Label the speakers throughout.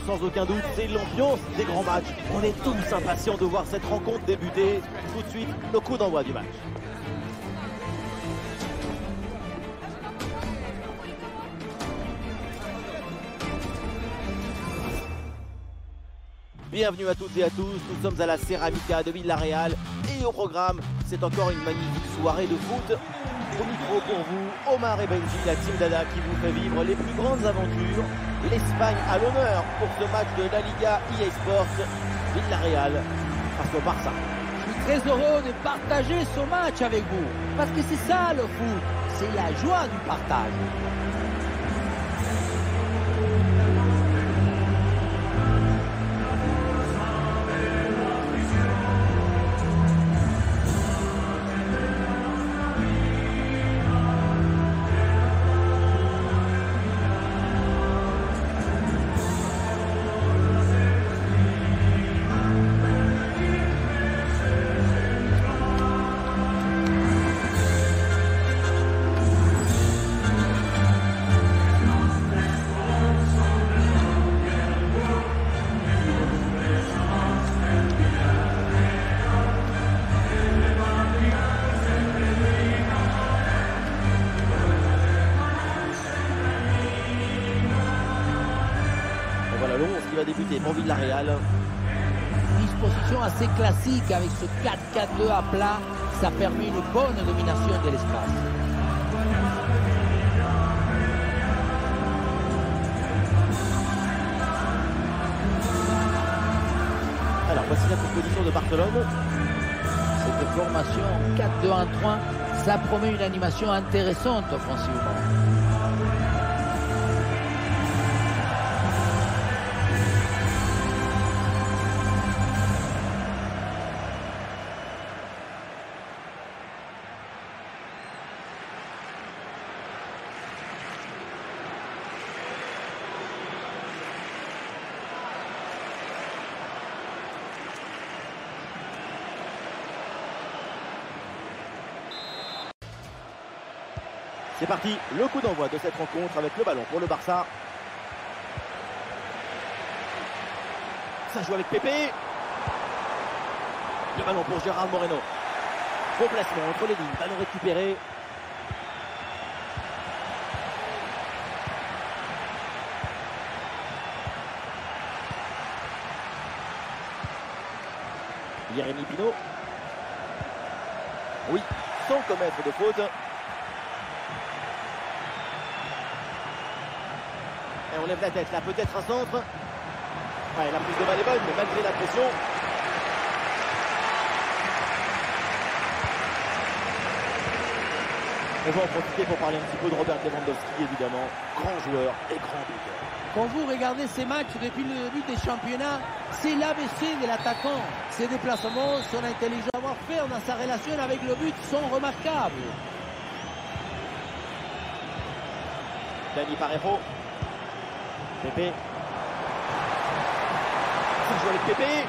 Speaker 1: Sans aucun doute, c'est l'ambiance des grands matchs. On est tous impatients de voir cette rencontre débuter. Tout de suite, le coup d'envoi du match. Bienvenue à toutes et à tous, nous sommes à la Ceramica de Villarreal et au programme, c'est encore une magnifique soirée de foot. Au micro pour vous, Omar et Benji, la team Dada qui vous fait vivre les plus grandes aventures. L'Espagne à l'honneur pour ce match de la Liga EA Sports. Villarreal face au Barça.
Speaker 2: Je suis très heureux de partager ce match avec vous, parce que c'est ça le foot, c'est la joie du partage.
Speaker 1: Qui va débuter pour Villarreal.
Speaker 2: Disposition assez classique avec ce 4-4-2 à plat, ça permet une bonne domination de l'espace.
Speaker 1: Alors voici la composition de Barcelone.
Speaker 2: Cette formation 4-2-1-3, ça promet une animation intéressante offensivement.
Speaker 1: C'est parti, le coup d'envoi de cette rencontre avec le ballon pour le Barça. Ça joue avec Pépé. Le ballon pour Gérard Moreno. Bon placement entre les lignes, ballon récupéré. Jérémy Pino. Oui, sans commettre de faute. Et on lève la tête là, peut-être un centre. Ouais, la prise de balle est bonne, mais malgré la pression. On va en profiter pour parler un petit peu de Robert Lewandowski, évidemment. Grand joueur et grand buteur.
Speaker 2: Quand vous regardez ces matchs depuis le début des championnats, c'est l'ABC de l'attaquant. Ses déplacements, son intelligence à savoir-faire dans sa relation avec le but sont remarquables.
Speaker 1: Dani Parejo. Pépé. Ça joue avec Pépé.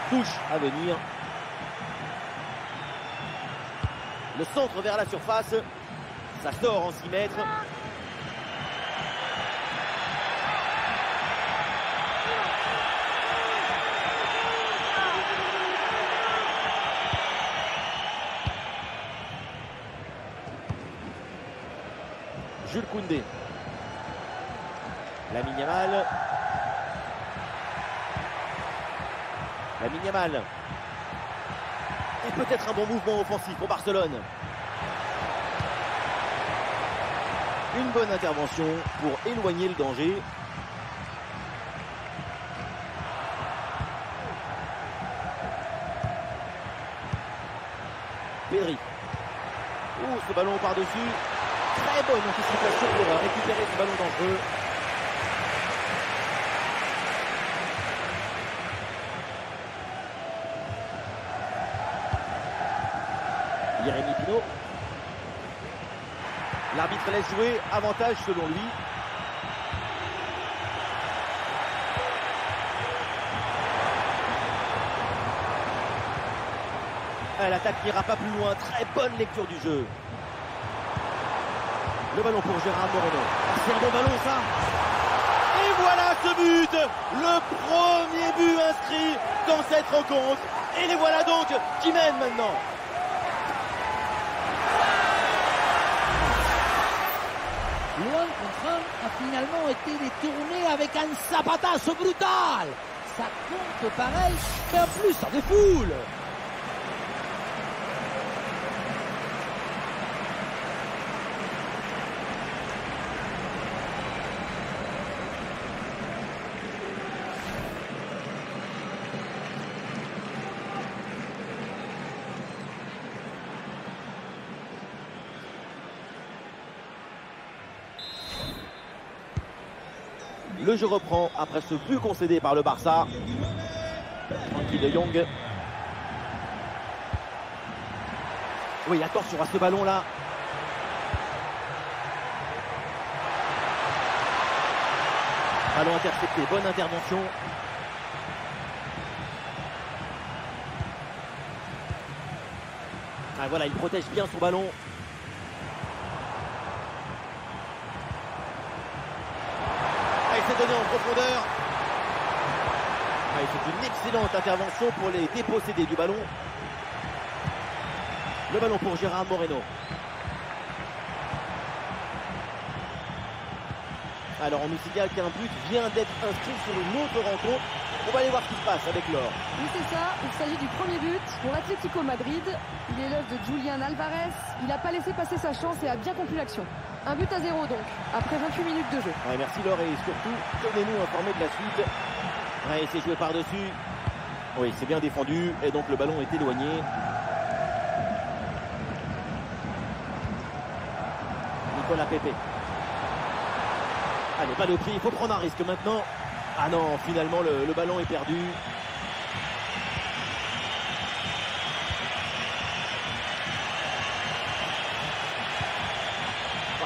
Speaker 1: Touche à venir. Le centre vers la surface. Ça sort en 6 mètres. Jules Koundé. Lamine Yamal. Lamine Yamal. Et peut-être un bon mouvement offensif pour Barcelone. Une bonne intervention pour éloigner le danger. Pedri. Oh, ce ballon par-dessus. Très bonne anticipation pour récupérer ce ballon dangereux. Jérémy Pino. L'arbitre laisse jouer, avantage selon lui. L'attaque n'ira pas plus loin, très bonne lecture du jeu. Le ballon pour Gérard Moreno. C'est un bon ballon ça. Et voilà ce but. Le premier but inscrit dans cette rencontre. Et les voilà donc qui mènent maintenant.
Speaker 2: Luan Confran a finalement été détourné avec un zapatazo brutal. Ça compte pareil, et en plus ça défoule.
Speaker 1: Le jeu reprend après ce but concédé par le Barça. Frenkie de Jong. Oui, attention à ce ballon-là. Ballon intercepté, bonne intervention. Ah, voilà, il protège bien son ballon. Il s'est donné en profondeur. C'est une excellente intervention pour les déposséder du ballon. Le ballon pour Gérard Moreno. Alors on nous signale qu'un but vient d'être inscrit sur une autre rencontre. On va aller voir ce qui se passe avec l'or.
Speaker 3: Oui, c'est ça. Il s'agit du premier but pour l'Atlético Madrid. Il est l'œuvre de Julián Álvarez. Il n'a pas laissé passer sa chance et a bien conclu l'action. 1 but à 0 donc, après 28 minutes de jeu.
Speaker 1: Ouais, merci Laure et surtout, tenez-nous informés de la suite. Ouais, c'est joué par-dessus. Oui, c'est bien défendu et donc le ballon est éloigné. Nicolas Pepe. Allez, balle au pied, il faut prendre un risque maintenant. Ah non, finalement le ballon est perdu.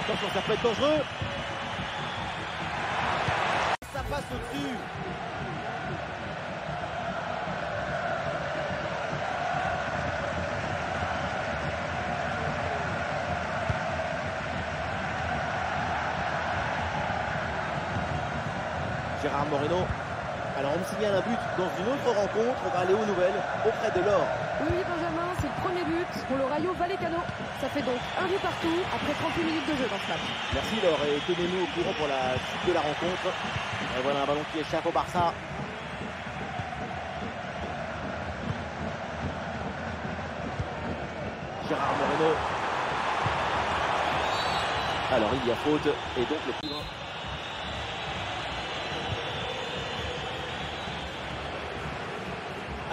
Speaker 1: Attention, ça peut être dangereux. Ça passe au-dessus. Gérard Moreno. Alors on me signale un but dans une autre rencontre. On va aller aux nouvelles auprès de l'or.
Speaker 3: Oui, Benjamin, c'est le premier but pour le Rayo Vallecano. Ça fait donc 1 but partout après 38 minutes de jeu dans ce match.
Speaker 1: Merci Laure et tenez-nous au courant pour la suite de la rencontre. Et voilà un ballon qui échappe au Barça. Gérard Moreno. Alors il y a faute et donc le coup d'envoi.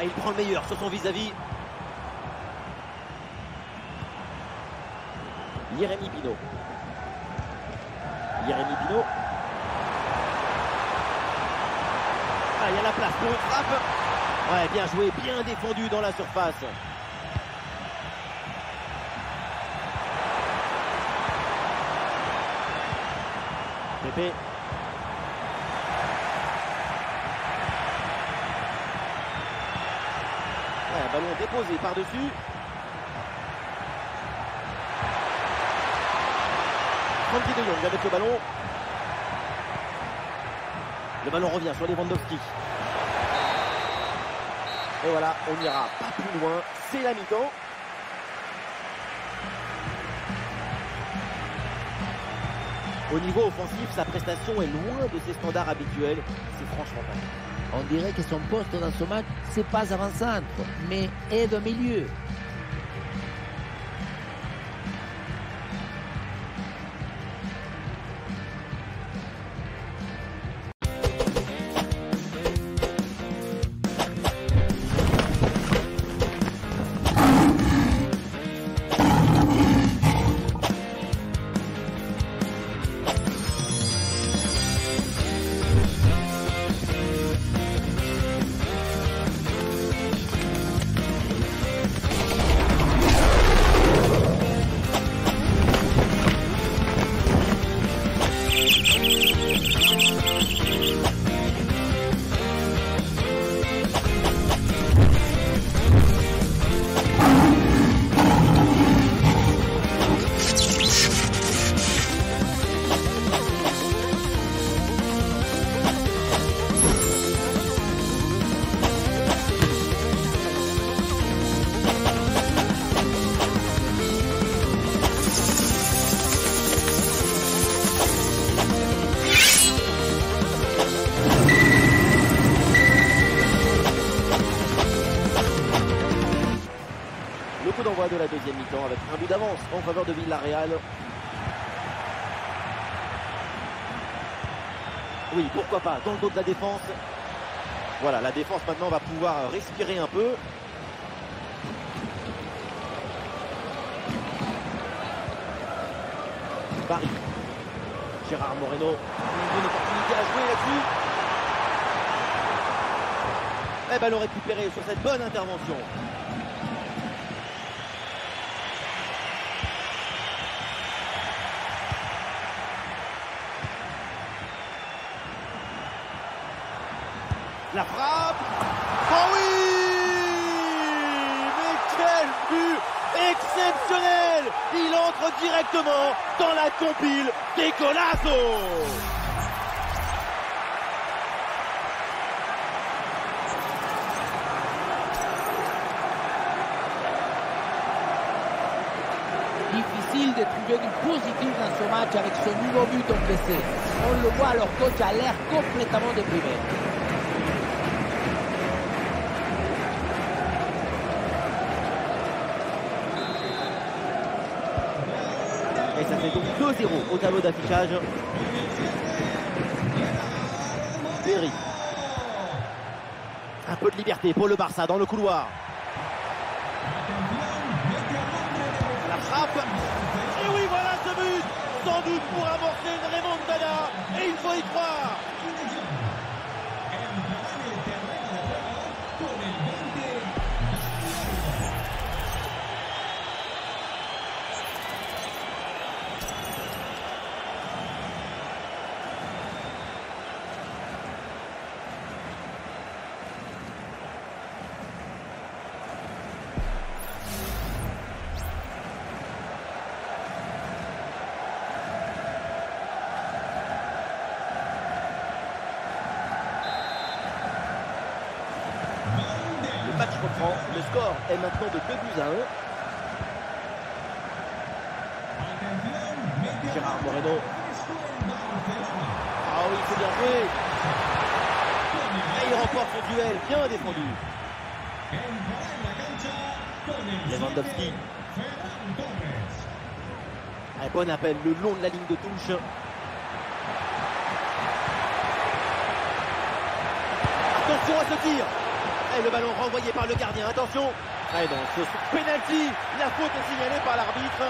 Speaker 1: Ah, il prend le meilleur sur son vis-à-vis. Jérémy Pino. Jérémy Pino. Ah, il y a la place pour une frappe. Ouais, bien joué, bien défendu dans la surface. Pepe. Un ballon déposé par-dessus. Frenkie de Jong avec le ballon. Le ballon revient sur Lewandowski. Et voilà, on n'ira pas plus loin. C'est la mi-temps. Au niveau offensif, sa prestation est loin de ses standards habituels. C'est franchement pas.
Speaker 2: On dirait que son poste dans ce match, c'est pas avant-centre, mais aide au milieu.
Speaker 1: coup d'envoi de la deuxième mi-temps avec un but d'avance en faveur de Villarreal. Oui, pourquoi pas, dans le dos de la défense. Voilà, la défense maintenant va pouvoir respirer un peu. Paris. Gérard Moreno, une bonne opportunité à jouer là-dessus. Et ballon récupéré sur cette bonne intervention. La frappe. Oh oui! Mais quel but exceptionnel! Il entre directement dans la compile des Golazo!
Speaker 2: Difficile de trouver du positif dans ce match avec ce nouveau but encaissé. On le voit, leur coach a l'air complètement déprimé.
Speaker 1: Et ça fait donc 2-0 au tableau d'affichage. Berry. Un peu de liberté pour le Barça dans le couloir. La frappe. Et oui, voilà ce but. Sans doute pour amorcer une remontada. Et il faut y croire. Le match reprend. Le score est maintenant de 2-1. Gérard Moreno. Ah oui, c'est bien joué. Et il remporte son duel, bien défendu. Lewandowski. Un bon appel le long de la ligne de touche. Attention à ce tir. Et le ballon renvoyé par le gardien. Attention. Et dans ce penalty, la faute est signalée par l'arbitre.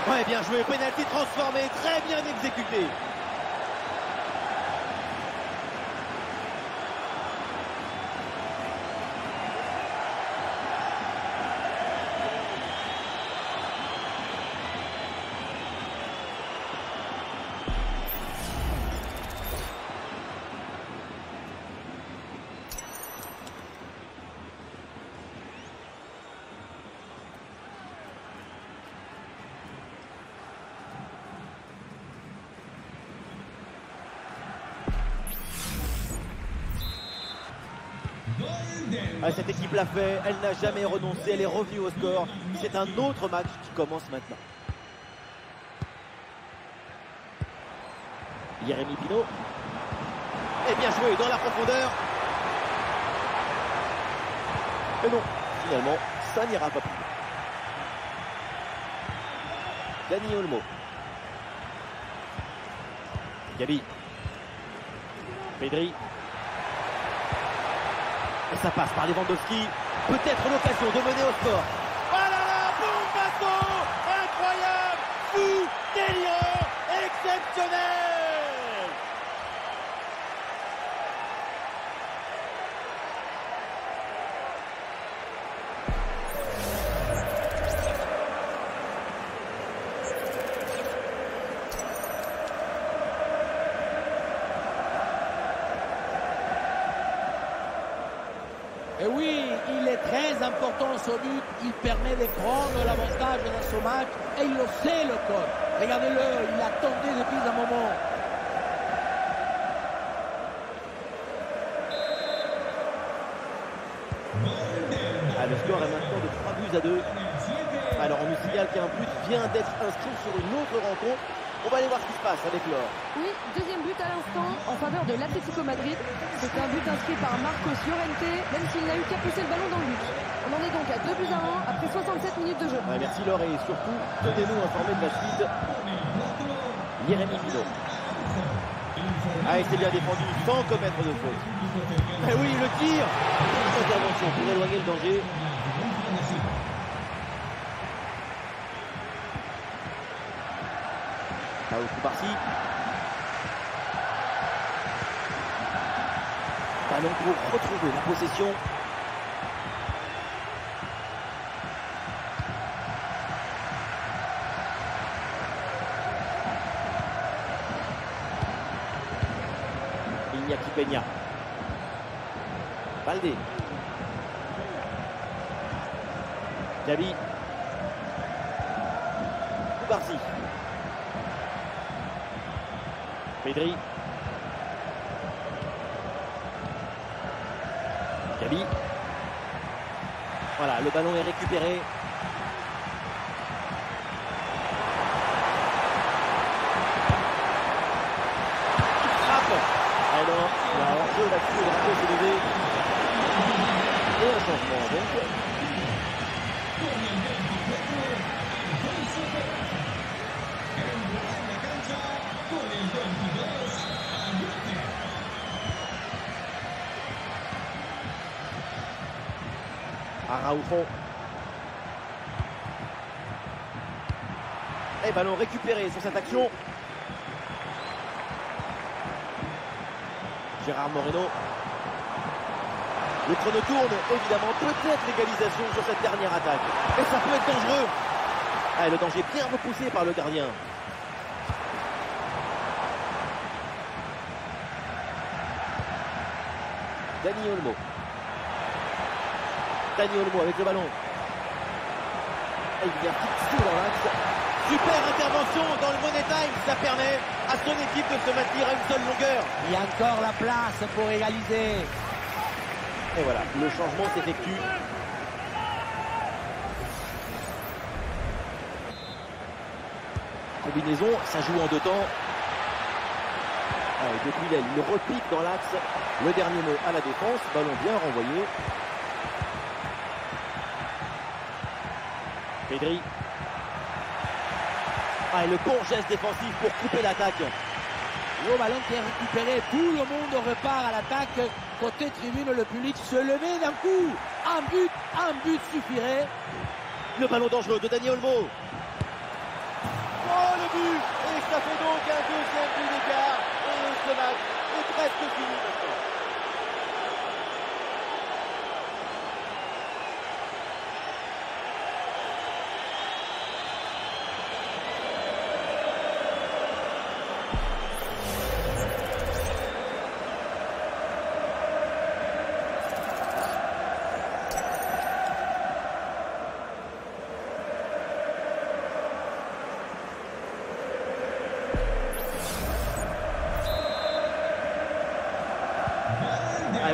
Speaker 1: Ouais, bien joué, penalty transformé, très bien exécuté. Cette équipe l'a fait, elle n'a jamais renoncé, elle est revenue au score. C'est un autre match qui commence maintenant. Jérémy Pino. Et bien joué dans la profondeur. Mais non, finalement, ça n'ira pas plus loin. Dani Olmo. Gabi. Pedri. Et ça passe par Lewandowski. Peut-être l'occasion de mener au score. Oh là là, bombasso! Incroyable! Fou! Délirant! Exceptionnel!
Speaker 2: Et oui, il est très important ce but. Il permet de prendre l'avantage dans ce match et il le sait, le coach. Regardez-le, il attendait depuis un moment.
Speaker 1: Le score est maintenant de 3-2. Alors on nous signale qu'un but vient d'être inscrit sur une autre rencontre. On va aller voir ce qui se passe avec Laure.
Speaker 3: Oui, deuxième but à l'instant en faveur de l'Atlético Madrid. C'est un but inscrit par Marcos Llorente, même s'il n'a eu qu'à pousser le ballon dans le but. On en est donc à 2-1 après 67 minutes de jeu.
Speaker 1: Ouais, merci Laure et surtout, tenez-nous informés de la suite. Jérémy Pino. Ah, il s'est bien défendu sans commettre de faute. Mais oui, le tir. Intervention pour éloigner le danger. Pau Cubarsí. Ballon pour retrouver la possession. Iñaki Peña. Baldé. Gabi. Cubarsí. Pedri. Gabi. Voilà, le ballon est récupéré. Alors, la hors-jeu là-dessus, le drapeau s'est levé. Et un changement donc. Araujo. Et ballon récupéré sur cette action. Gérard Moreno. Le chrono tourne, évidemment, peut-être l'égalisation sur cette dernière attaque. Et ça peut être dangereux. Ah, le danger bien repoussé par le gardien. Dani Olmo. Dani Olmo avec le ballon. Et il vient fixer dans l'axe. Super intervention dans le Money Time. Ça permet à son équipe de se maintenir à une seule longueur.
Speaker 2: Il y a encore la place pour égaliser.
Speaker 1: Et voilà, le changement s'effectue. Combinaison, ça joue en deux temps. Allez, depuis l'aile, il repique dans l'axe. Le dernier mot à la défense. Ballon bien renvoyé. Pedri. Ah, et le bon geste défensif pour couper l'attaque.
Speaker 2: Le ballon qui est récupéré, tout le monde repart à l'attaque. Côté tribune, le public se levait d'un coup. Un but suffirait.
Speaker 1: Le ballon dangereux de Dani Olmo. Oh, le but. Et ça fait donc un deuxième but d'écart. Et ce match est presque fini maintenant.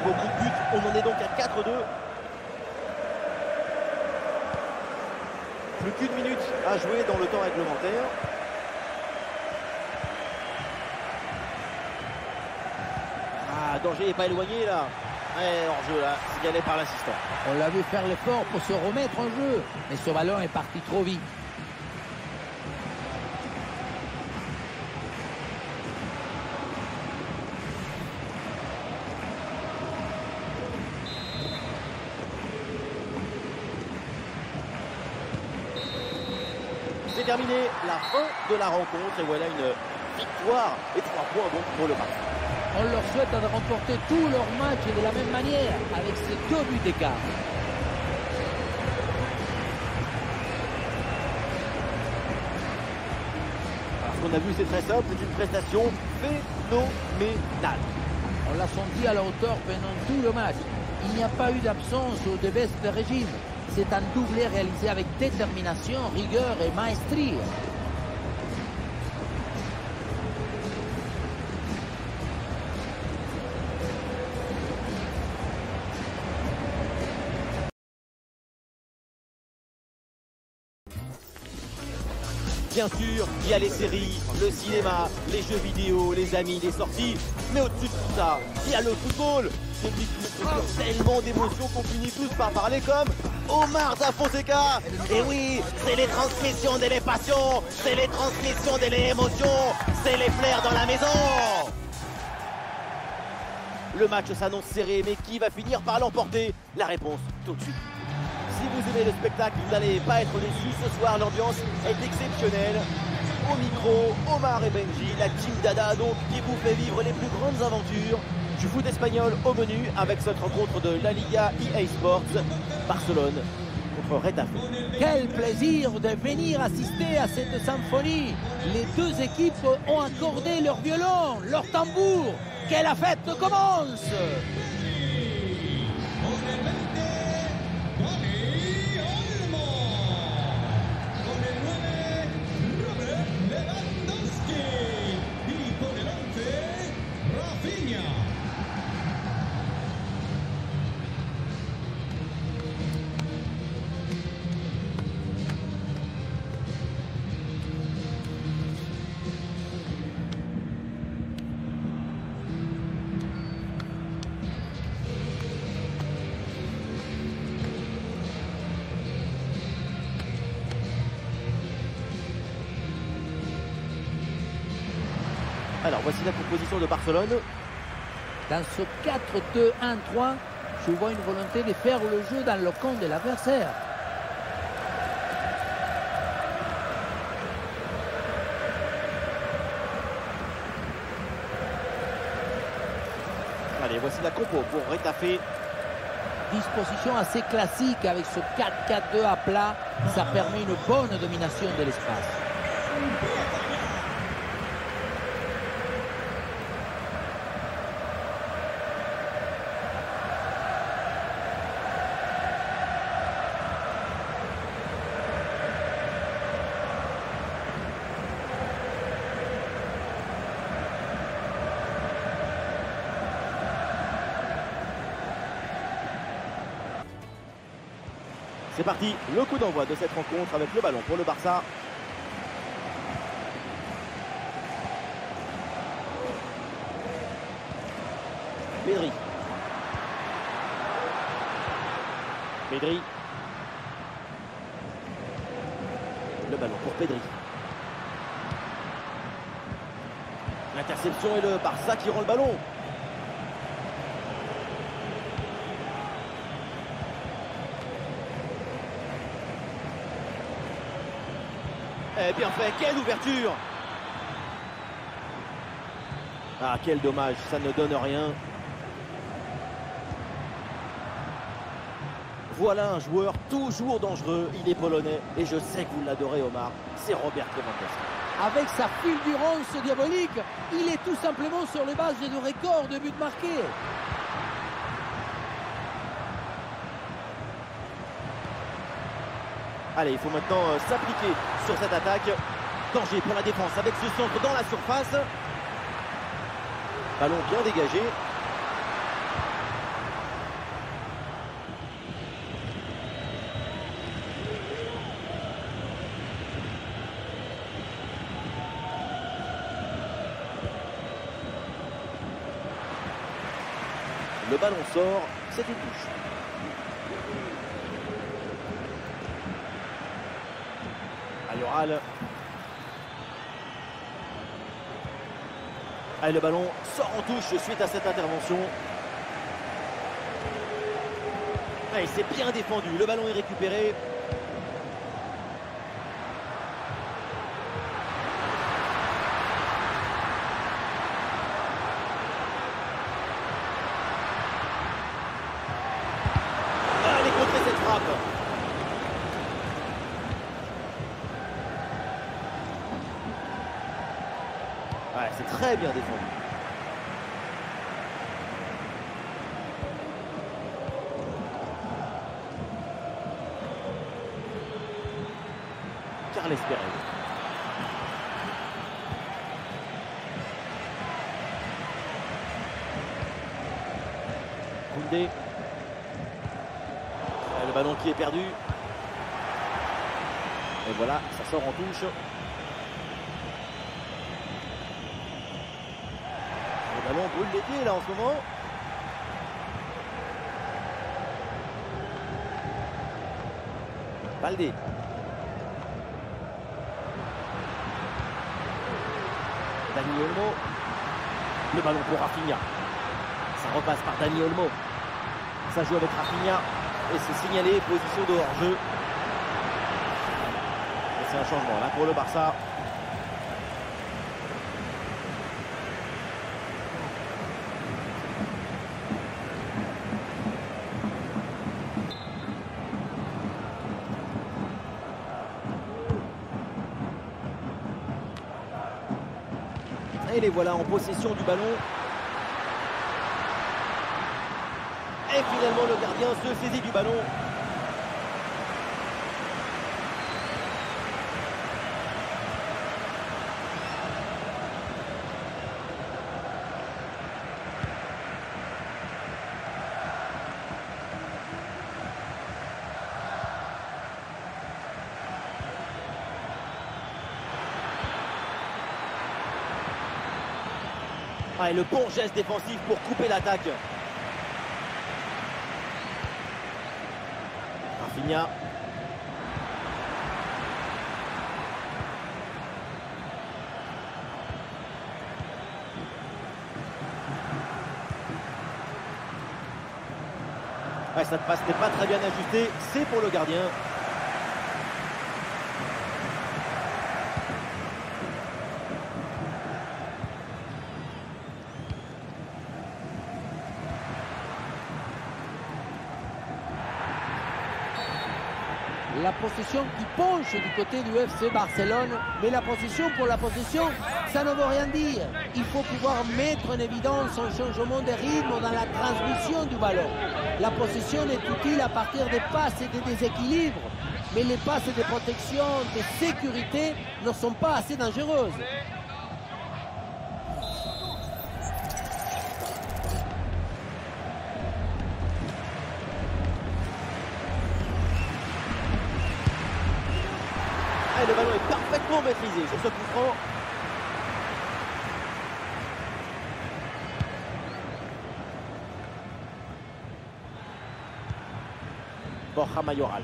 Speaker 1: Beaucoup de buts, on en est donc à 4-2. Plus qu'une minute à jouer dans le temps réglementaire. Ah, danger n'est pas éloigné là. Ouais, hors-jeu là, signalé par l'assistant.
Speaker 2: On l'a vu faire l'effort pour se remettre en jeu, mais ce ballon est parti trop vite.
Speaker 1: C'est terminé, la fin de la rencontre et voilà une victoire et 3 points donc pour le match.
Speaker 2: On leur souhaite de remporter tous leurs matchs de la même manière avec ces 2 buts d'écart.
Speaker 1: Alors ce qu'on a vu c'est très simple, c'est une prestation phénoménale.
Speaker 2: On l'a senti à la hauteur pendant tout le match. il n'y a pas eu d'absence ou de baisse de régime. C'est un doublé réalisé avec détermination, rigueur et maestrie.
Speaker 1: Bien sûr, il y a les séries, le cinéma, les jeux vidéo, les amis, les sorties. Mais au-dessus de tout ça, il y a le football. Celui qui nous procure tellement d'émotions qu'on finit tous par parler comme Omar Da Fonseca. Et oui, c'est les transmissions de les passions, c'est les transmissions de les émotions, c'est les flairs dans la maison. Le match s'annonce serré, mais qui va finir par l'emporter? La réponse tout de suite. Si vous aimez le spectacle, vous n'allez pas être déçus. Ce soir, l'ambiance est exceptionnelle. Au micro, Omar et Benji, la team Dada donc, qui vous fait vivre les plus grandes aventures du foot espagnol au menu avec cette rencontre de la Liga EA Sports, Barcelone contre Retafe.
Speaker 2: Quel plaisir de venir assister à cette symphonie. Les deux équipes ont accordé leur violon, leur tambour. Que la fête commence!
Speaker 1: Alors voici la composition de Barcelone.
Speaker 2: Dans ce 4-2-1-3, je vois une volonté de faire le jeu dans le camp de l'adversaire.
Speaker 1: Allez, voici la compo pour Retafe.
Speaker 2: Disposition assez classique avec ce 4-4-2 à plat. Ça permet une bonne domination de l'espace.
Speaker 1: C'est parti, le coup d'envoi de cette rencontre avec le ballon pour le Barça. Pedri. Pedri. Le ballon pour Pedri. L'interception et le Barça qui rend le ballon. Eh bien fait, quelle ouverture! Ah, quel dommage, ça ne donne rien. Voilà un joueur toujours dangereux, il est polonais et je sais que vous l'adorez Omar, c'est Robert Lewandowski.
Speaker 2: Avec sa fulgurance diabolique, il est tout simplement sur les bases de record de buts marqués.
Speaker 1: Allez, il faut maintenant s'appliquer sur cette attaque. Danger pour la défense avec ce centre dans la surface. Ballon bien dégagé. Le ballon sort, c'est une touche. Ayoral. Allez, le ballon sort en touche suite à cette intervention. Allez, c'est bien défendu, le ballon est récupéré. Allez, contrer cette frappe. Ouais, c'est très bien défendu. Carles Perez. Koundé. Le ballon qui est perdu. Et voilà, ça sort en touche. Le ballon brûle les pieds là en ce moment. Baldé. Dani Olmo. Le ballon pour Rafinha. Ça repasse par Dani Olmo. Ça joue avec Rafinha. Et c'est signalé, position de hors-jeu. Et c'est un changement là pour le Barça. Et les voilà en possession du ballon. Et finalement le gardien se saisit du ballon. Ah, et le bon geste défensif pour couper l'attaque. Rafinha. Ouais, cette passe n'est pas très bien ajustée, c'est pour le gardien.
Speaker 2: La possession qui penche du côté du FC Barcelone, mais la possession pour la possession, ça ne veut rien dire. Il faut pouvoir mettre en évidence un changement de rythme dans la transmission du ballon. La possession est utile à partir des passes et des déséquilibres, mais les passes de protection, de sécurité ne sont pas assez dangereuses.
Speaker 1: Et le ballon est parfaitement maîtrisé sur ce coup franc. Borja Mayoral.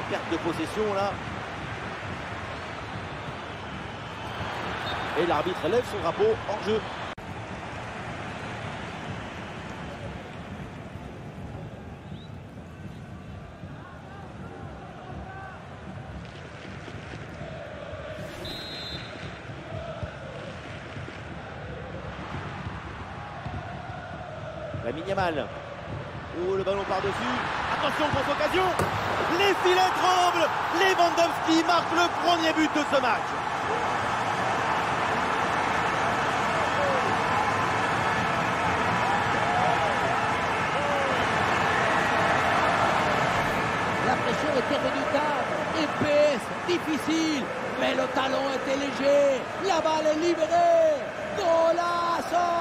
Speaker 1: Perte de possession là. Et l'arbitre lève son drapeau en jeu. Lamine Yamal. Oh, le ballon par-dessus. Attention, grosse occasion. Les filets tremblent. Lewandowski marque le premier but de ce match.
Speaker 2: La pression était redoutable, épaisse, difficile, mais le talon était léger. La balle est libérée. Golazo!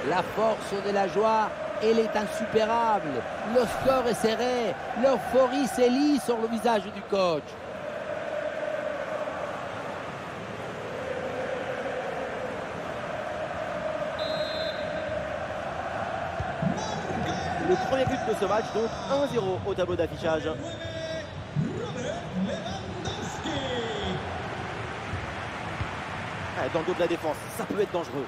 Speaker 2: La force de la joie, elle est insupérable. Le score est serré. L'euphorie s'élit sur le visage du coach.
Speaker 1: Le premier but de ce match, donc 1-0 au tableau d'affichage. Dans le dos de la défense, ça peut être dangereux.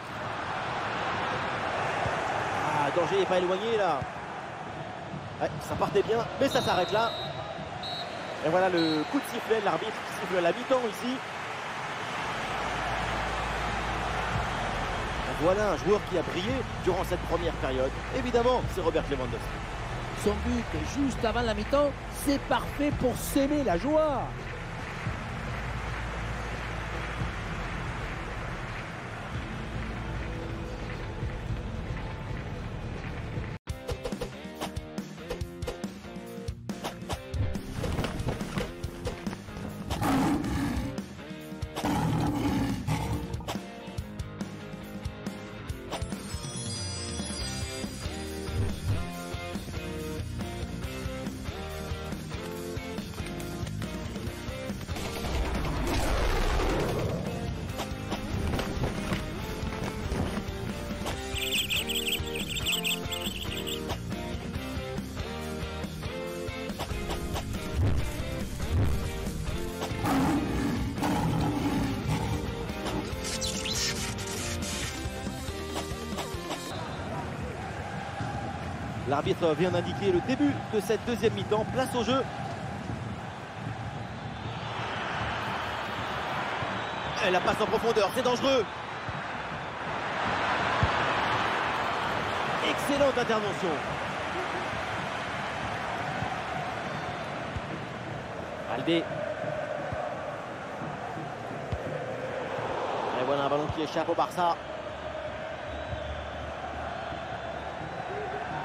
Speaker 1: Danger n'est pas éloigné là. Ouais, ça partait bien, mais ça s'arrête là. Et voilà le coup de sifflet de l'arbitre qui siffle à la mi-temps ici. Voilà un joueur qui a brillé durant cette première période. Évidemment, c'est Robert Lewandowski.
Speaker 2: Son but juste avant la mi-temps, c'est parfait pour s'aimer la joie.
Speaker 1: L'arbitre vient d'indiquer le début de cette deuxième mi-temps. Place au jeu. Et la passe en profondeur, c'est dangereux. Excellente intervention. Baldé. Et voilà un ballon qui échappe au Barça.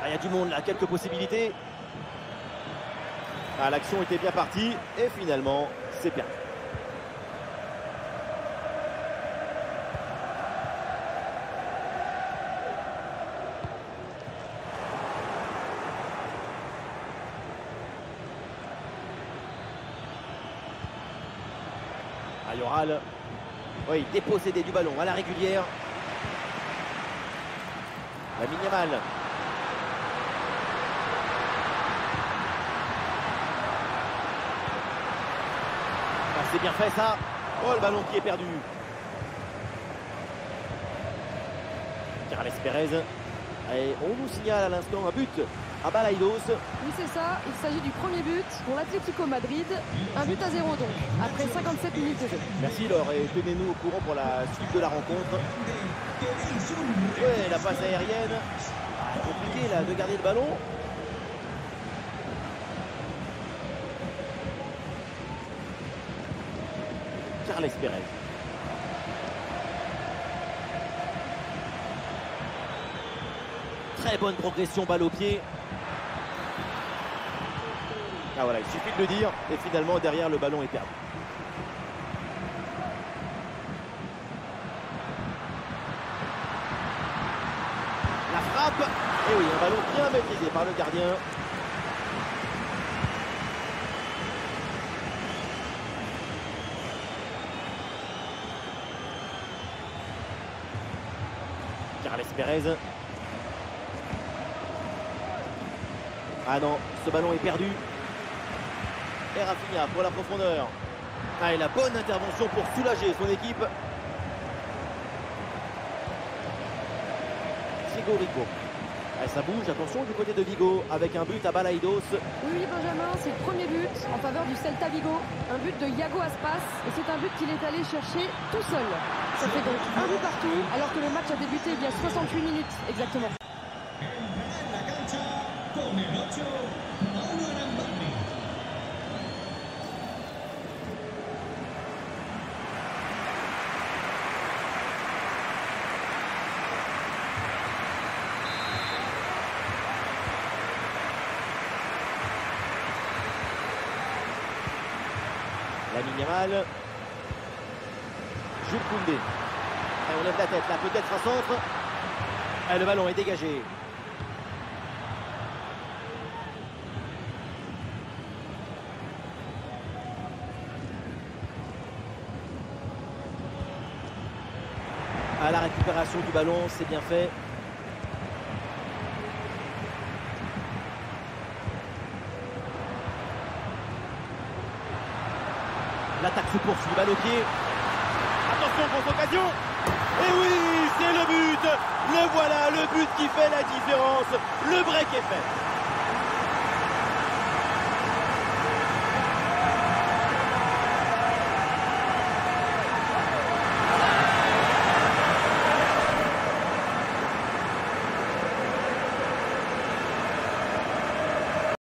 Speaker 1: Il y a du monde là, quelques possibilités. Ah, l'action était bien partie et finalement c'est perdu. Ayoral, oui, dépossédé du ballon à la régulière. Lamine Yamal. C'est bien fait ça. Oh, le ballon qui est perdu. Carles Pérez. Et on nous signale à l'instant un but à Balaidos.
Speaker 3: Oui, c'est ça. Il s'agit du premier but pour l'Atlético Madrid. Un but à 0 donc, après 57 minutes de jeu.
Speaker 1: Merci Laure et tenez-nous au courant pour la suite de la rencontre. Ouais, la passe aérienne. Ah, compliqué là de garder le ballon. Carles Pérez. Très bonne progression, balle au pied. Ah voilà, il suffit de le dire. Et finalement, derrière, le ballon est perdu. La frappe. Et oui, un ballon bien maîtrisé par le gardien. Carles Pérez. Ah non, ce ballon est perdu. Et Rafinha pour la profondeur. Ah, et la bonne intervention pour soulager son équipe. Thiago Rico. Ah, ça bouge, attention du côté de Vigo avec un but à Balaidos.
Speaker 3: Oui, Benjamin, c'est le premier but en faveur du Celta Vigo. Un but de Iago Aspas et c'est un but qu'il est allé chercher tout seul. Ça fait donc un but partout alors que le match a débuté il y a 68 minutes exactement.
Speaker 1: Lamine Yamal. Jules Koundé. Et on lève la tête là, peut-être un centre. Et le ballon est dégagé. À la récupération du ballon, c'est bien fait. L'attaque se poursuit, balle au pied. Attention, grosse occasion. Et oui, c'est le but. Le voilà, le but qui fait la différence. Le break est fait.